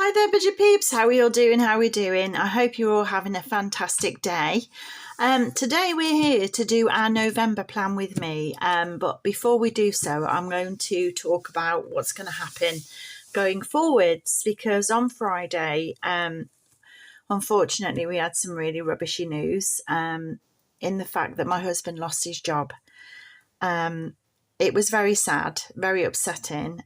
Hi there, budget peeps. How are you all doing? How are we doing? I hope you're all having a fantastic day. Today we're here to do our November plan with me. But before we do so, I'm going to talk about what's going to happen going forwards, because on Friday, unfortunately, we had some really rubbishy news in the fact that my husband lost his job. It was very sad, very upsetting,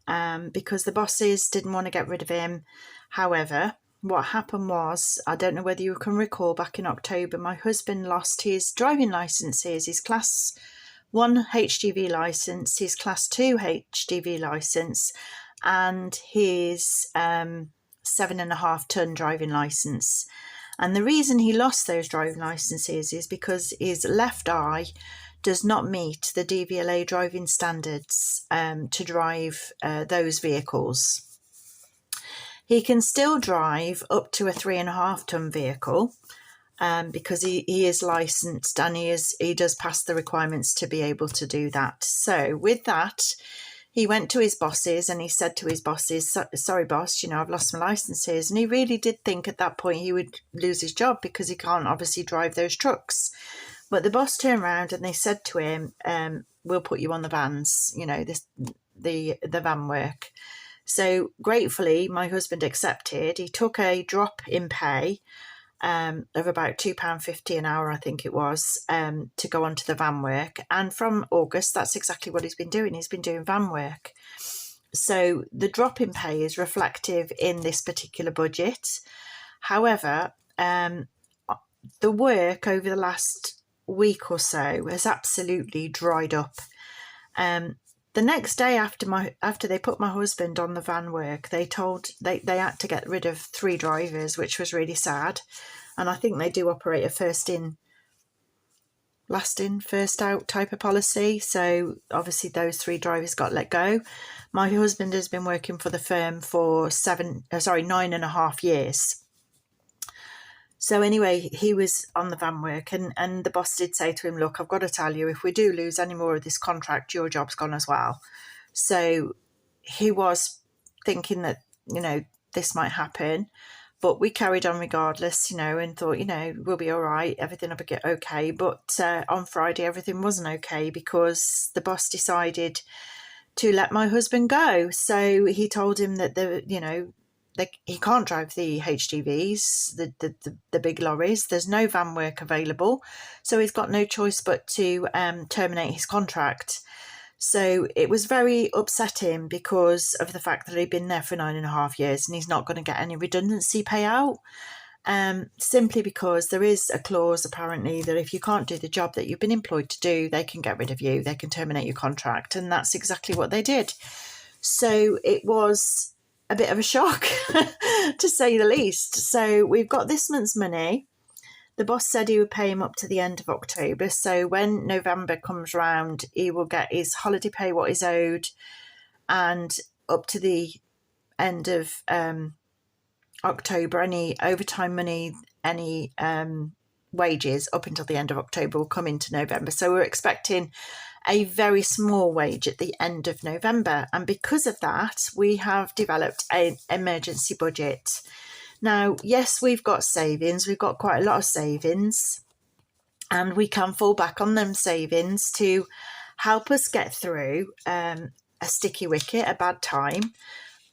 because the bosses didn't want to get rid of him. However, what happened was, I don't know whether you can recall, back in October, my husband lost his driving licences, his Class 1 HGV licence, his Class 2 HGV licence, and his 7.5 tonne driving licence. And the reason he lost those driving licences is because his left eye does not meet the DVLA driving standards to drive those vehicles. He can still drive up to a 3.5 tonne vehicle because he is licensed and he does pass the requirements to be able to do that. So with that, he went to his bosses and he said to his bosses, sorry boss, I've lost my licenses. And he really did think at that point he would lose his job because he can't obviously drive those trucks. But the boss turned around and they said to him, we'll put you on the vans, the van work. So gratefully, my husband accepted. He took a drop in pay of about £2.50 an hour, I think it was, to go on to the van work. And from August, that's exactly what he's been doing. He's been doing van work. So the drop in pay is reflective in this particular budget. However, the work over the last week or so has absolutely dried up. The next day after they put my husband on the van work, they had to get rid of 3 drivers, which was really sad. And I think they do operate a first in, last in, first out type of policy. So obviously those 3 drivers got let go. My husband has been working for the firm for 9.5 years. So anyway, he was on the van work and the boss did say to him, look, I've got to tell you, if we do lose any more of this contract, your job's gone as well. So he was thinking that, this might happen, but we carried on regardless, and thought, we'll be all right, everything will be okay. But on Friday, everything wasn't okay because the boss decided to let my husband go. So he told him that he can't drive the HGVs, the big lorries. There's no van work available. So he's got no choice but to terminate his contract. So it was very upsetting because of the fact that he'd been there for 9.5 years and he's not going to get any redundancy payout. Simply because there is a clause apparently that if you can't do the job that you've been employed to do, they can get rid of you. They can terminate your contract. And that's exactly what they did. So it was a bit of a shock to say the least. So we've got this month's money. The boss said he would pay him up to the end of October. So when November comes round, he will get his holiday pay, what is owed, and up to the end of October, any overtime money, any wages up until the end of October will come into November. So we're expecting a very small wage at the end of November. And because of that, we have developed an emergency budget. Now, yes, we've got savings. We've got quite a lot of savings. And we can fall back on them savings to help us get through a sticky wicket, a bad time.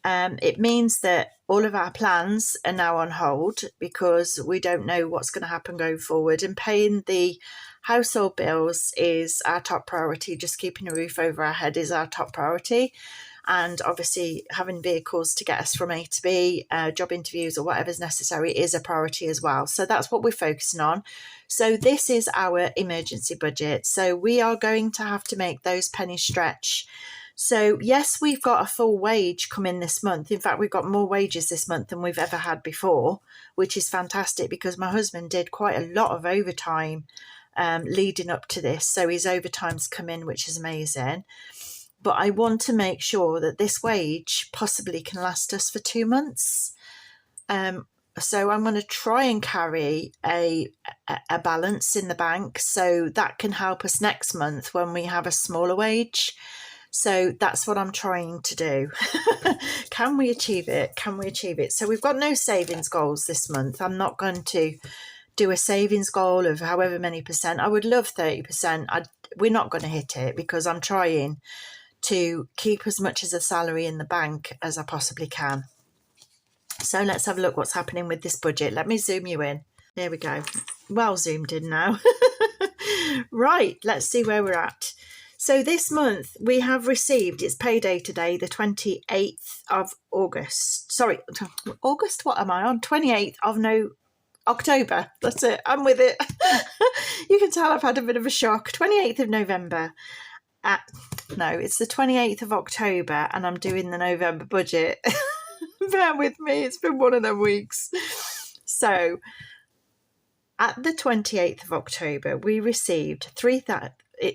It means that all of our plans are now on hold because we don't know what's going to happen going forward, and paying the household bills is our top priority. Just keeping a roof over our head is our top priority. And obviously having vehicles to get us from A to B, job interviews or whatever's necessary is a priority as well. So that's what we're focusing on. So this is our emergency budget. So we are going to have to make those pennies stretch. So yes, we've got a full wage coming this month. In fact, we've got more wages this month than we've ever had before, which is fantastic because my husband did quite a lot of overtime leading up to this. So his overtime's come in, which is amazing. But I want to make sure that this wage possibly can last us for 2 months. So I'm going to try and carry a balance in the bank so that can help us next month when we have a smaller wage. So that's what I'm trying to do. Can we achieve it? Can we achieve it? So we've got no savings goals this month. I'm not going to do a savings goal of however many percent. I would love 30%. We're not going to hit it because I'm trying to keep as much as a salary in the bank as I possibly can. So let's have a look what's happening with this budget. Let me zoom you in. There we go. Well zoomed in now. Right, let's see where we're at. So this month we have received, it's payday today, the 28th of August. Sorry, August, what am I on? 28th of October. That's it. I'm with it. You can tell I've had a bit of a shock. 28th of November. No, it's the 28th of October and I'm doing the November budget. Bear with me. It's been one of them weeks. So at the 28th of October, we received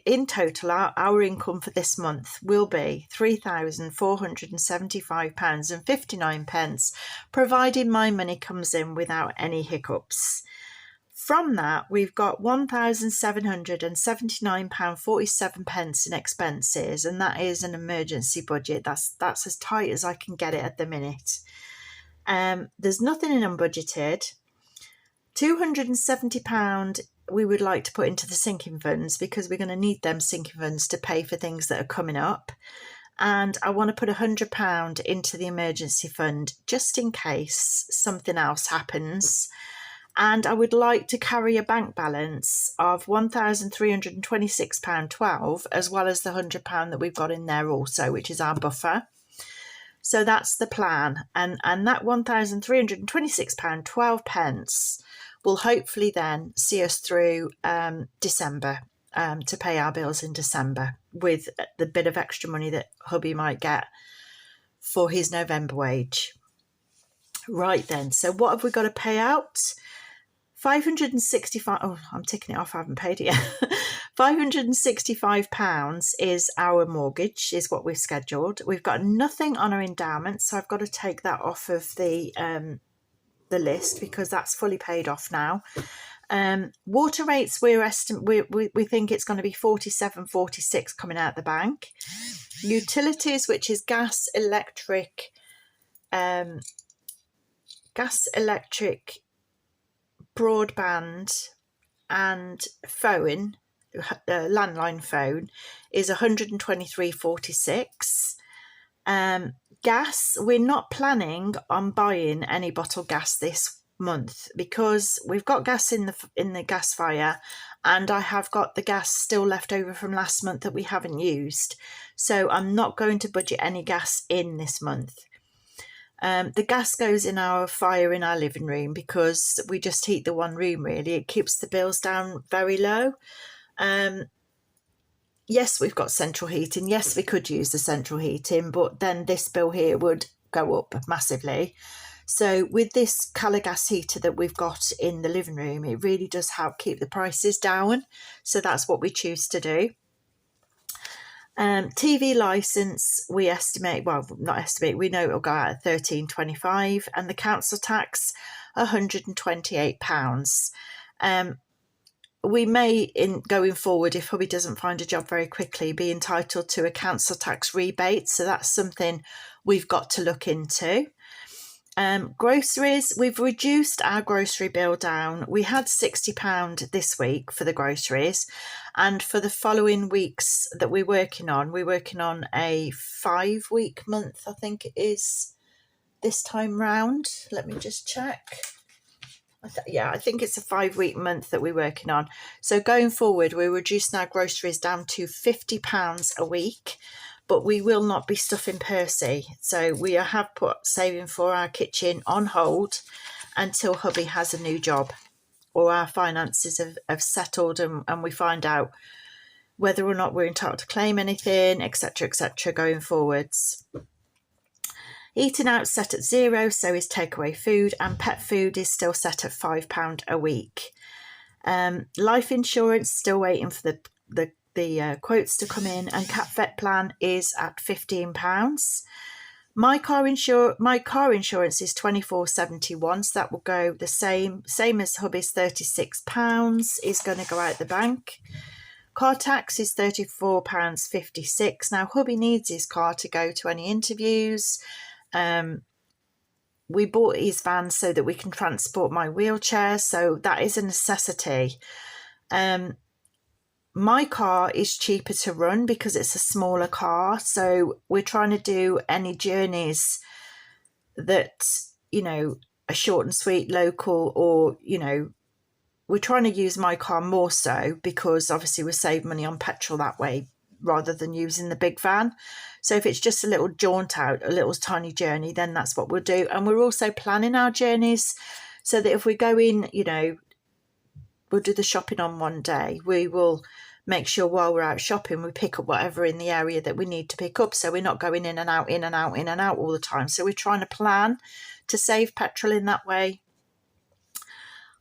in total, our income for this month will be £3,475.59, providing my money comes in without any hiccups. From that, we've got £1,779.47 in expenses, and that is an emergency budget. That's as tight as I can get it at the minute. There's nothing in unbudgeted. £270 we would like to put into the sinking funds because we're going to need them sinking funds to pay for things that are coming up. And I want to put £100 into the emergency fund just in case something else happens. And I would like to carry a bank balance of £1,326.12 as well as the £100 that we've got in there also, which is our buffer. So that's the plan. And that £1,326.12 will hopefully then see us through December to pay our bills in December with the bit of extra money that hubby might get for his November wage. Right then, so what have we got to pay out? £565, oh, I'm ticking it off, I haven't paid it yet. £565 is our mortgage, is what we've scheduled. We've got nothing on our endowment, so I've got to take that off of the list because that's fully paid off now. Water rates, we think it's going to be 47.46 coming out the bank. Utilities, which is gas, electric, broadband and phone, landline phone, is 123.46. Gas, we're not planning on buying any bottled gas this month because we've got gas in the gas fire, and I have got the gas still left over from last month that we haven't used. So I'm not going to budget any gas in this month. The gas goes in our fire in our living room because we just heat the one room, really. It keeps the bills down very low. Yes, we've got central heating. Yes, we could use the central heating, but then this bill here would go up massively. So with this colour gas heater that we've got in the living room, it really does help keep the prices down. So that's what we choose to do. TV licence, we estimate, well, not estimate, we know it'll go out at £13.25, and the council tax, £128. We may, in going forward, if hubby doesn't find a job very quickly, be entitled to a council tax rebate. So that's something we've got to look into. Groceries, we've reduced our grocery bill down. We had £60 this week for the groceries, and for the following weeks that we're working on a 5-week month, I think it is this time round. Let me just check. I think it's a 5-week month that we're working on. So going forward, we're reducing our groceries down to £50 a week, but we will not be stuffing Percy. So we have put saving for our kitchen on hold until hubby has a new job or our finances have settled and we find out whether or not we're entitled to claim anything, etc., going forwards. Eating out set at £0, so is takeaway food, and pet food is still set at £5 a week. Life insurance, still waiting for the quotes to come in, and cat vet plan is at £15. My car insurance is £24.71, so that will go the same as hubby's £36 is going to go out the bank. Car tax is £34.56. Now, hubby needs his car to go to any interviews. We bought his van so that we can transport my wheelchair, so that is a necessity. My car is cheaper to run because it's a smaller car, so we're trying to do any journeys that, are short and sweet, local, or, we're trying to use my car more so because obviously we save money on petrol that way rather than using the big van. So if it's just a little jaunt out, a little tiny journey, then that's what we'll do. And we're also planning our journeys so that if we go in, we'll do the shopping on one day. We will make sure while we're out shopping, we pick up whatever in the area that we need to pick up. So we're not going in and out, in and out, in and out all the time. So we're trying to plan to save petrol in that way.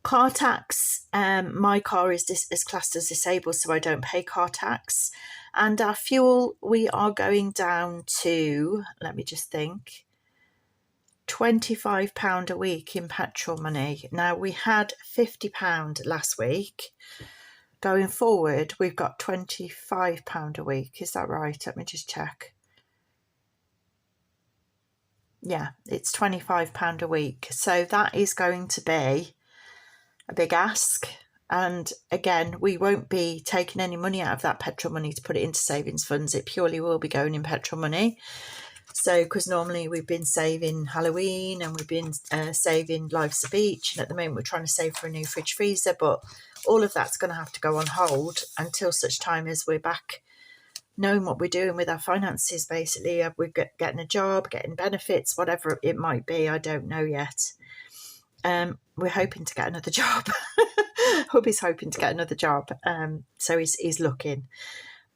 Car tax, my car is classed as disabled, so I don't pay car tax. And our fuel, we are going down to, let me just think, £25 a week in petrol money. Now, we had £50 last week. Going forward, we've got £25 a week. Is that right? Let me just check. Yeah, it's £25 a week. So that is going to be a big ask. And again, we won't be taking any money out of that petrol money to put it into savings funds. It purely will be going in petrol money. So, because normally we've been saving Halloween and we've been saving Life's a Beach, and at the moment we're trying to save for a new fridge freezer, but all of that's going to have to go on hold until such time as we're back knowing what we're doing with our finances, basically. We're getting a job, getting benefits, whatever it might be. I don't know yet. We're hoping to get another job. Hubby's hoping to get another job, so he's looking.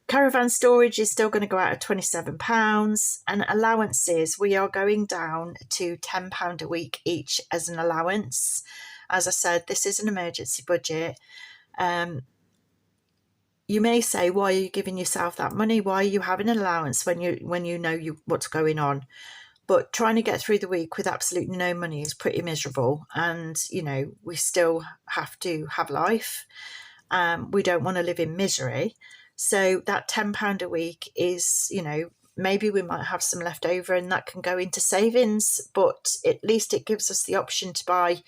Caravan storage is still going to go out at £27, and allowances, we are going down to £10 a week each as an allowance. As I said, this is an emergency budget. You may say, why are you giving yourself that money? Why are you having an allowance when you know what's going on? But trying to get through the week with absolutely no money is pretty miserable. And, we still have to have life. We don't want to live in misery. So that £10 a week is, maybe we might have some left over and that can go into savings. But at least it gives us the option to buy,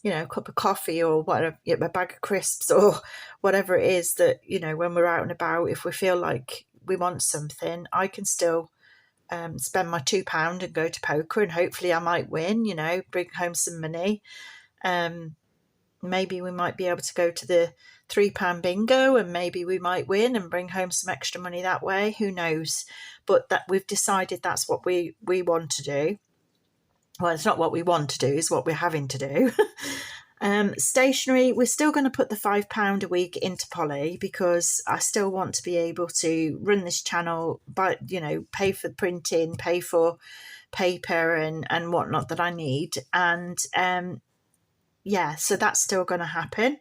a cup of coffee or whatever, a bag of crisps or whatever it is that, when we're out and about, if we feel like we want something, I can still spend my £2 and go to poker, and hopefully I might win, bring home some money. Maybe we might be able to go to the £3 bingo and maybe we might win and bring home some extra money that way. Who knows? But that we've decided that's what we want to do. Well, it's not what we want to do, it's what we're having to do. Stationery, we're still going to put the £5 a week into Polly because I still want to be able to run this channel, but pay for printing, pay for paper and whatnot that I need. And so that's still going to happen.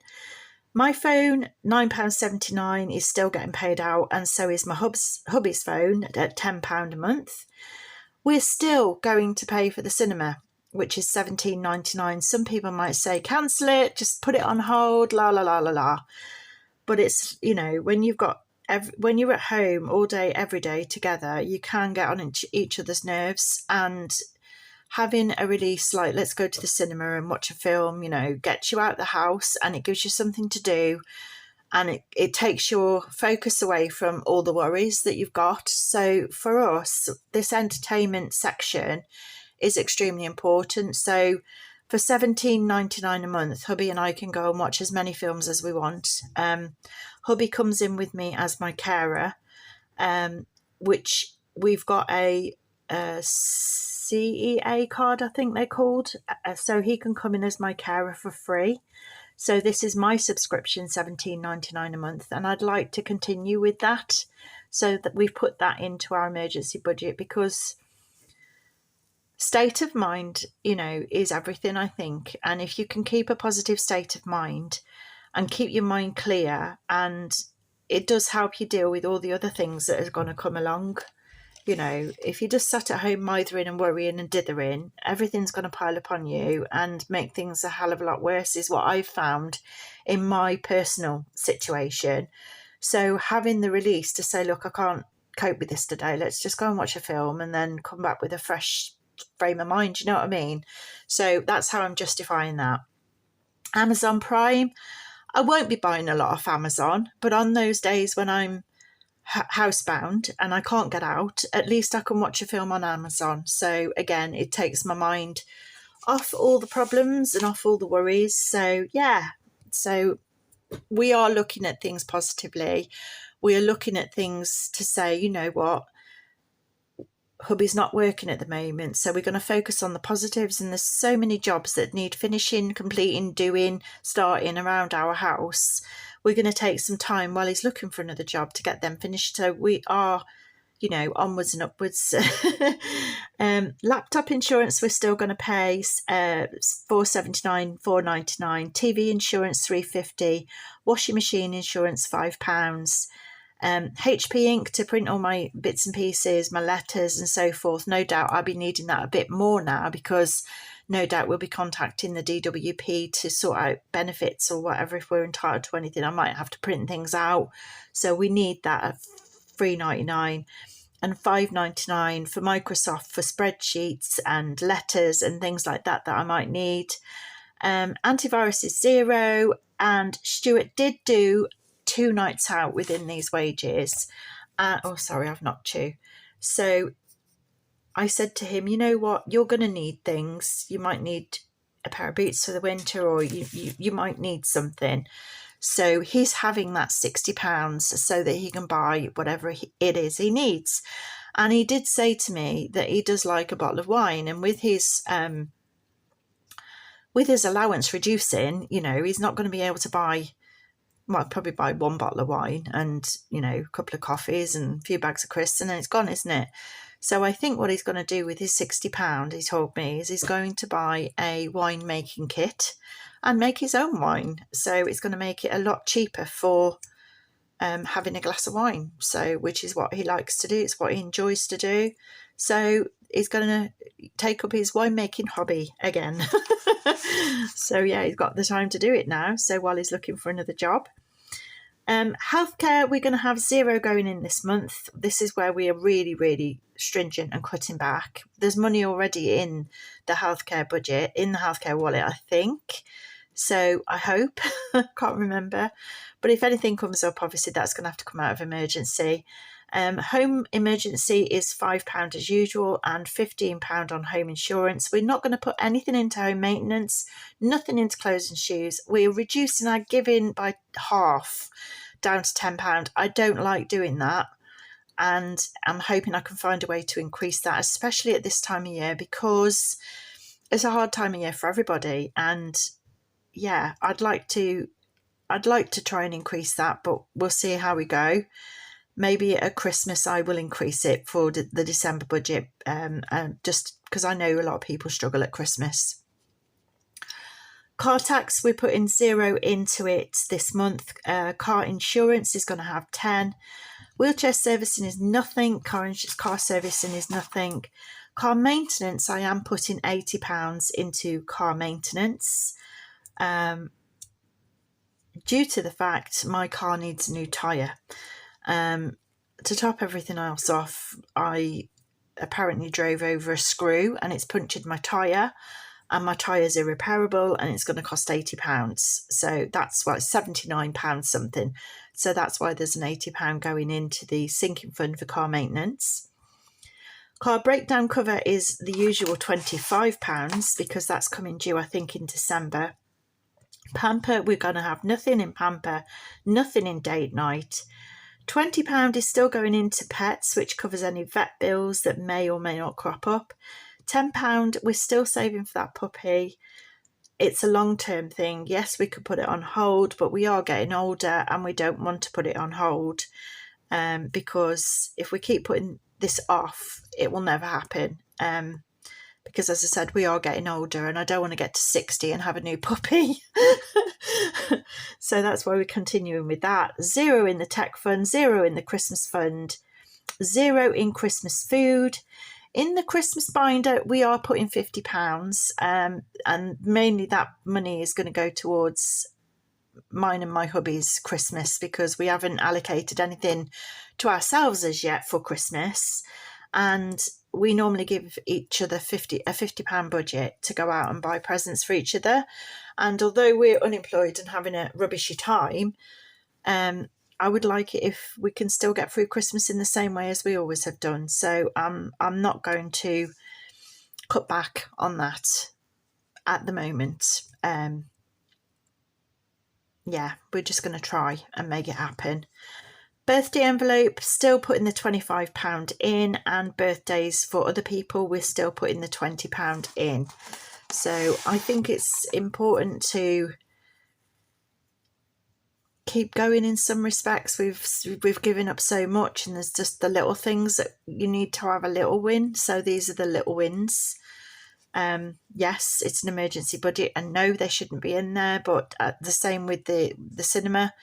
My phone, £9.79, is still getting paid out, and so is my hubby's phone at £10 a month. We're still going to pay for the cinema, which is £17.99. Some people might say, cancel it, just put it on hold, la, la, la, la, la. But it's, when when you're at home all day, every day together, you can get on each other's nerves, and having a release like let's go to the cinema and watch a film, gets you out of the house and it gives you something to do. And it takes your focus away from all the worries that you've got. So for us, this entertainment section is extremely important. So for £17.99 a month, hubby and I can go and watch as many films as we want. Hubby comes in with me as my carer, which we've got a CEA card, I think they're called. So he can come in as my carer for free. So this is my subscription, £17.99 a month, and I'd like to continue with that, so that we've put that into our emergency budget, because state of mind, is everything, I think. And if you can keep a positive state of mind and keep your mind clear, and it does help you deal with all the other things that are going to come along. If you just sat at home mithering and worrying and dithering, everything's going to pile up on you and make things a hell of a lot worse, is what I've found in my personal situation. So having the release to say, look, I can't cope with this today, let's just go and watch a film and then come back with a fresh frame of mind, you know what I mean? So that's how I'm justifying that. Amazon Prime, I won't be buying a lot off Amazon, but on those days when I'm housebound and I can't get out, at least I can watch a film on Amazon. So again, it takes my mind off all the problems and off all the worries. So yeah, so we are looking at things positively. We are looking at things to say, you know what, hubby's not working at the moment, so we're going to focus on the positives, and there's so many jobs that need finishing, completing, doing, starting around our house. We're going to take some time while he's looking for another job to get them finished. So we are, you know, onwards and upwards. Laptop insurance we're still going to pay $4.79, $4.99. TV insurance $3.50. Washing machine insurance £5. HP ink to print all my bits and pieces, my letters and so forth. No doubt I'll be needing that a bit more now, because no doubt we'll be contacting the DWP to sort out benefits or whatever. If we're entitled to anything, I might have to print things out. So we need that at $3.99 and $5.99 for Microsoft for spreadsheets and letters and things like that I might need. Antivirus is $0, and Stuart did do 2 nights out within these wages. I've not 2. So I said to him, you know what, you're going to need things. You might need a pair of boots for the winter, or you might need something. So he's having that £60 so that he can buy whatever it is he needs. And he did say to me that he does like a bottle of wine, and with his allowance reducing, you know, he's not going to be able to buy, might probably buy 1 bottle of wine and, you know, a couple of coffees and a few bags of crisps, and then it's gone, isn't it? So I think what he's going to do with his £60, he told me, is he's going to buy a wine making kit and make his own wine. So it's going to make it a lot cheaper for having a glass of wine. So, which is what he likes to do. It's what he enjoys to do. So he's going to take up his winemaking hobby again. So yeah, he's got the time to do it now. So while he's looking for another job. Healthcare, we're going to have $0 going in this month. This is where we are really, really stringent and cutting back. There's money already in the healthcare budget, in the healthcare wallet, I think. So I hope, can't remember. But if anything comes up, obviously that's going to have to come out of emergency. Home emergency is £5 as usual, and £15 on home insurance. We're not going to put anything into home maintenance, nothing into clothes and shoes. We're reducing our giving by half, down to £10. I don't like doing that, and I'm hoping I can find a way to increase that, especially at this time of year, because it's a hard time of year for everybody. And yeah, I'd like to try and increase that, but we'll see how we go. Maybe at Christmas I will increase it for the December budget, just because I know a lot of people struggle at Christmas. Car tax, we're putting $0 into it this month. Car insurance is going to have 10. Wheelchair servicing is nothing. Car servicing is nothing. Car maintenance, I am putting £80 into car maintenance. Due to the fact my car needs a new tyre. To top everything else off, I apparently drove over a screw and it's punctured my tyre, and my tyre's irreparable, and it's going to cost £80. So that's why it's £79 something. So that's why there's an £80 going into the sinking fund for car maintenance. Car breakdown cover is the usual £25 because that's coming due, I think, in December. Pamper, we're going to have nothing in Pamper, nothing in date night. £20 is still going into pets, which covers any vet bills that may or may not crop up. £10, we're still saving for that puppy. It's a long-term thing. Yes, we could put it on hold, but we are getting older and we don't want to put it on hold, because if we keep putting this off, it will never happen. Because as I said, we are getting older and I don't want to get to 60 and have a new puppy. So that's why we're continuing with that. $0 in the tech fund, $0 in the Christmas fund, $0 in Christmas food. In the Christmas binder, we are putting £50, and mainly that money is going to go towards mine and my hubby's Christmas, because we haven't allocated anything to ourselves as yet for Christmas. And we normally give each other a £50 budget to go out and buy presents for each other. And although we're unemployed and having a rubbishy time, I would like it if we can still get through Christmas in the same way as we always have done. So I'm not going to cut back on that at the moment. Yeah, we're just going to try and make it happen. Birthday envelope, still putting the £25 in, and birthdays for other people, we're still putting the £20 in. So I think it's important to keep going in some respects. We've given up so much, and there's just the little things that you need to have a little win. So these are the little wins. Yes, it's an emergency budget, and no, they shouldn't be in there, but the same with the cinema.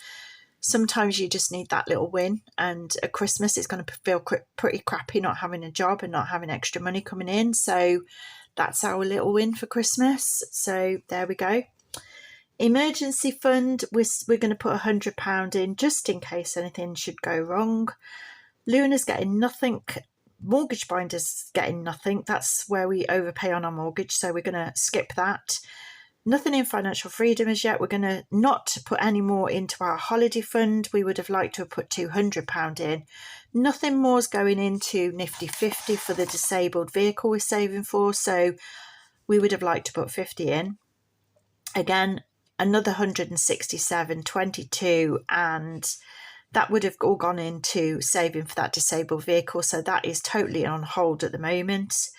Sometimes you just need that little win, and at Christmas it's going to feel pretty crappy not having a job and not having extra money coming in. So that's our little win for Christmas. So there we go. Emergency fund, we're going to put £100 in just in case anything should go wrong. Luna's getting nothing. Mortgage binder's getting nothing. That's where we overpay on our mortgage, so we're going to skip that. Nothing in financial freedom as yet. We're going to not put any more into our holiday fund. We would have liked to have put £200 in. Nothing more is going into Nifty 50 for the disabled vehicle we're saving for, so we would have liked to put 50 in. Again, another 167.22, and that would have all gone into saving for that disabled vehicle, so that is totally on hold at the moment.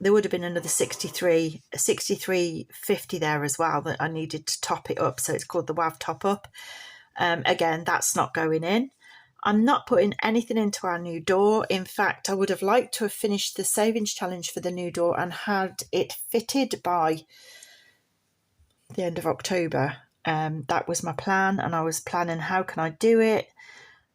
There would have been another 63.50 there as well that I needed to top it up, so it's called the WAV top up. Again, that's not going in. I'm not putting anything into our new door. In fact, I would have liked to have finished the savings challenge for the new door and had it fitted by the end of October. That was my plan, and I was planning how can I do it,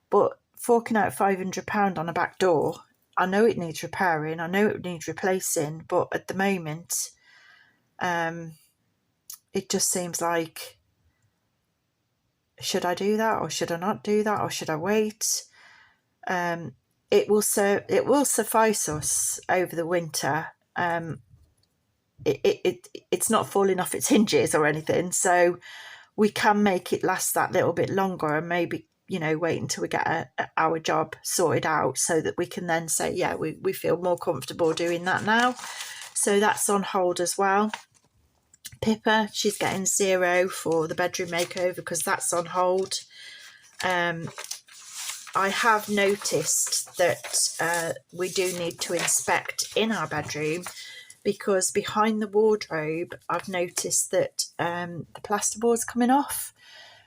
but forking out £500 on a back door, I know it needs repairing, I know it needs replacing, but at the moment it just seems like, should I do that, or should I not do that, or should I wait? It will suffice us over the winter. It's not falling off its hinges or anything, so we can make it last that little bit longer, and maybe, you know, wait until we get our job sorted out, so that we can then say, yeah, we feel more comfortable doing that now. So that's on hold as well. Pippa, she's getting 0 for the bedroom makeover because that's on hold. I have noticed that we do need to inspect in our bedroom, because behind the wardrobe I've noticed that the plasterboard's coming off.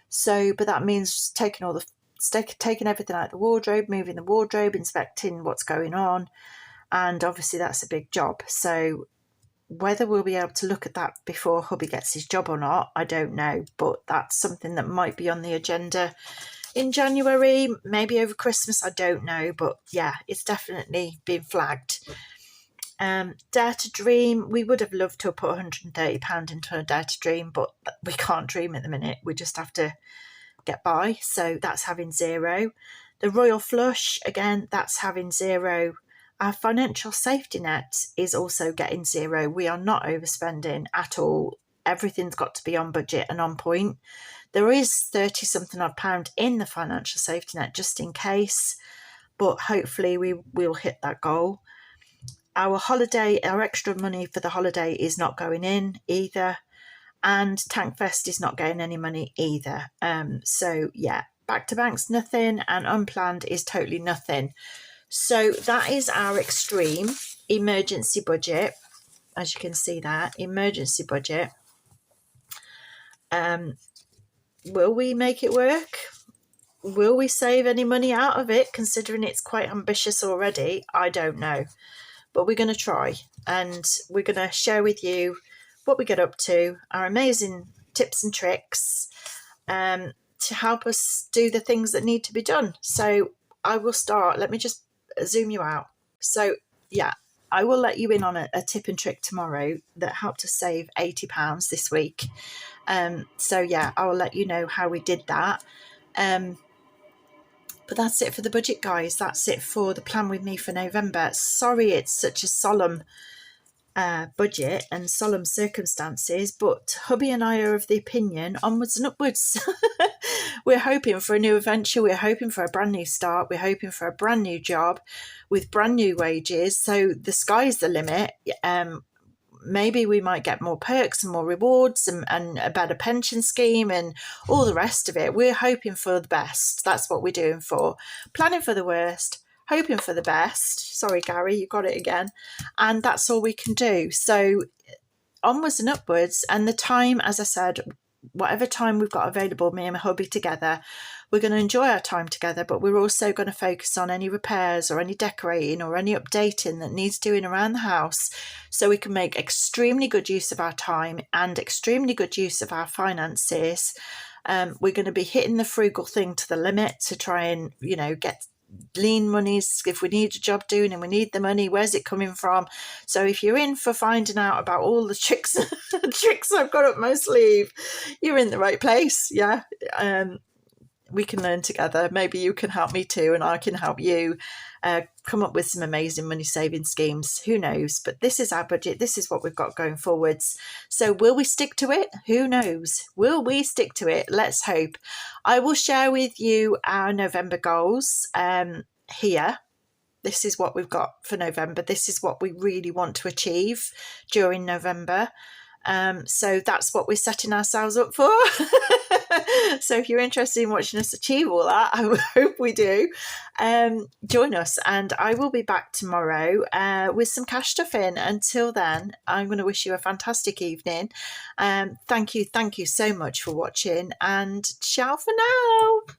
So, but that means taking everything out of the wardrobe, moving the wardrobe, inspecting what's going on, and obviously that's a big job. So whether we'll be able to look at that before hubby gets his job or not, I don't know, but that's something that might be on the agenda in January, maybe over Christmas, I don't know, but yeah, it's definitely been flagged. Dare to dream, we would have loved to have put £130 into a dare to dream, but we can't dream at the minute, we just have to get by, so that's having 0. The royal flush, again, that's having 0. Our financial safety net is also getting 0. We are not overspending at all. Everything's got to be on budget and on point. There is 30 something odd pound in the financial safety net just in case, but hopefully we will hit that goal. Our extra money for the holiday is not going in either, and Tankfest is not getting any money either. So yeah, back to banks, nothing, and unplanned is totally nothing. So that is our extreme emergency budget. As you can see there, emergency budget. Will we make it work? Will we save any money out of it, considering it's quite ambitious already? I don't know. But we're going to try, and we're going to share with you what we get up to, our amazing tips and tricks to help us do the things that need to be done. So I will start. Let me just zoom you out. So yeah, I will let you in on a tip and trick tomorrow that helped us save £80 this week. So yeah, I will let you know how we did that. But that's it for the budget, guys. That's it for the plan with me for November. Sorry it's such a solemn budget and solemn circumstances, but hubby and I are of the opinion onwards and upwards. We're hoping for a new adventure. We're hoping for a brand new start. We're hoping for a brand new job with brand new wages. So the sky's the limit. Maybe we might get more perks and more rewards and a better pension scheme and all the rest of it. We're hoping for the best. That's what we're doing for. Planning for the worst, hoping for the best. Sorry, Gary, you got it again. And that's all we can do. So onwards and upwards. And the time, as I said, whatever time we've got available, me and my hubby together, we're going to enjoy our time together, but we're also going to focus on any repairs or any decorating or any updating that needs doing around the house, so we can make extremely good use of our time and extremely good use of our finances. We're going to be hitting the frugal thing to the limit to try and, get lean monies. If we need a job doing and we need the money, where's it coming from? So if you're in for finding out about all the tricks I've got up my sleeve, you're in the right place. Yeah. We can learn together. Maybe you can help me too, and I can help you come up with some amazing money saving schemes. Who knows? But this is our budget. This is what we've got going forwards. So will we stick to it? Who knows? Will we stick to it? Let's hope. I will share with you our November goals here. This is what we've got for November. This is what we really want to achieve during November. So that's what we're setting ourselves up for. So if you're interested in watching us achieve all that, I hope we do. Join us, and I will be back tomorrow with some cash stuff in. Until then, I'm going to wish you a fantastic evening. Thank you so much for watching, and ciao for now.